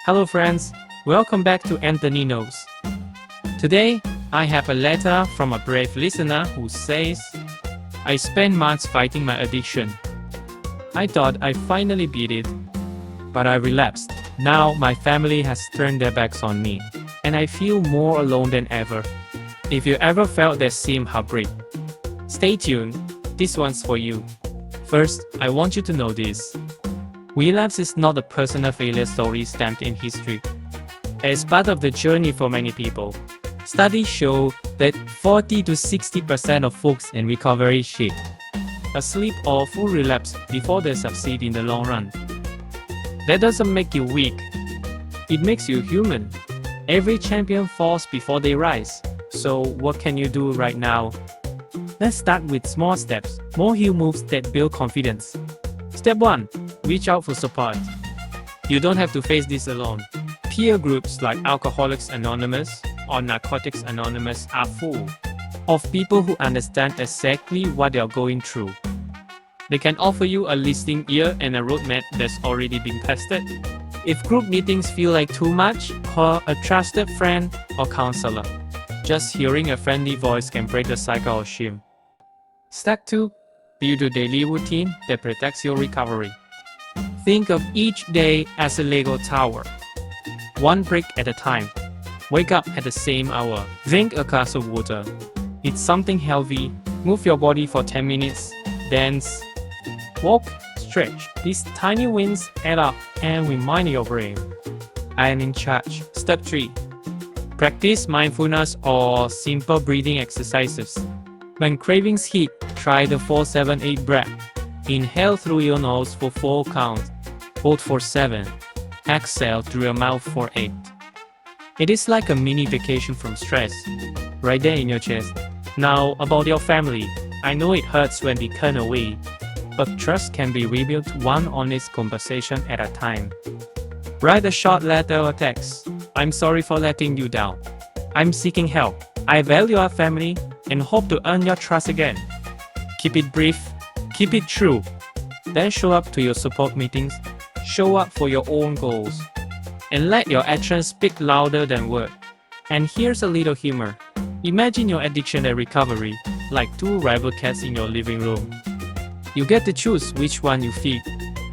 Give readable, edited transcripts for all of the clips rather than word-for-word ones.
Hello friends, welcome back to Anthony Knows. Today, I have a letter from a brave listener who says, I spent months fighting my addiction. I thought I finally beat it, but I relapsed. Now my family has turned their backs on me, and I feel more alone than ever. If you ever felt that same heartbreak, stay tuned, this one's for you. First, I want you to know this. Relapse is not a personal failure story stamped in history. It's part of the journey for many people. Studies show that 40 to 60% of folks in recovery hit a sleep or full relapse before they succeed in the long run. That doesn't make you weak. It makes you human. Every champion falls before they rise. So what can you do right now? Let's start with small steps, more heel moves that build confidence. Step 1. Reach out for support. You don't have to face this alone. Peer groups like Alcoholics Anonymous or Narcotics Anonymous are full of people who understand exactly what you're going through. They can offer you a listening ear and a roadmap that's already been tested. If group meetings feel like too much, call a trusted friend or counselor. Just hearing a friendly voice can break the cycle of shame. Step 2. Build a daily routine that protects your recovery. Think of each day as a Lego tower. One brick at a time. Wake up at the same hour. Drink a glass of water. Eat something healthy. Move your body for 10 minutes. Dance. Walk. Stretch. These tiny wins add up and remind your brain, I am in charge. Step 3. Practice mindfulness or simple breathing exercises. When cravings hit, try the 4-7-8 breath. Inhale through your nose for 4 counts. Hold for 7. Exhale through your mouth for 8. It is like a mini vacation from stress, right there in your chest. Now about your family. I know it hurts when we turn away, but trust can be rebuilt one honest conversation at a time. Write a short letter or text. I'm sorry for letting you down. I'm seeking help. I value our family and hope to earn your trust again. Keep it brief. Keep it true. Then show up to your support meetings. Show up for your own goals. And let your actions speak louder than words. And here's a little humor. Imagine your addiction and recovery like 2 rival cats in your living room. You get to choose which one you feed.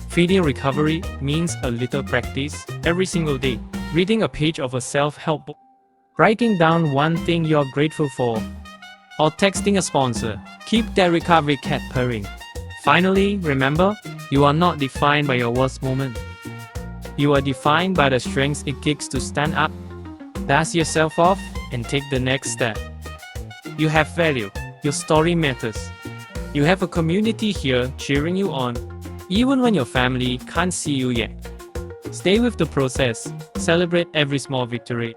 Feeding recovery means a little practice every single day. Reading a page of a self-help book. Writing down one thing you're grateful for. Or texting a sponsor. Keep that recovery cat purring. Finally, remember, you are not defined by your worst moment. You are defined by the strength it takes to stand up, dust yourself off, and take the next step. You have value. Your story matters. You have a community here cheering you on, even when your family can't see you yet. Stay with the process, celebrate every small victory,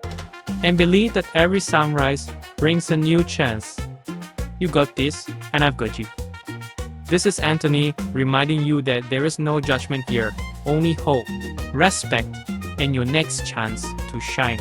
and believe that every sunrise brings a new chance. You got this, and I've got you. This is Anthony, reminding you that there is no judgment here, only hope, respect, and your next chance to shine.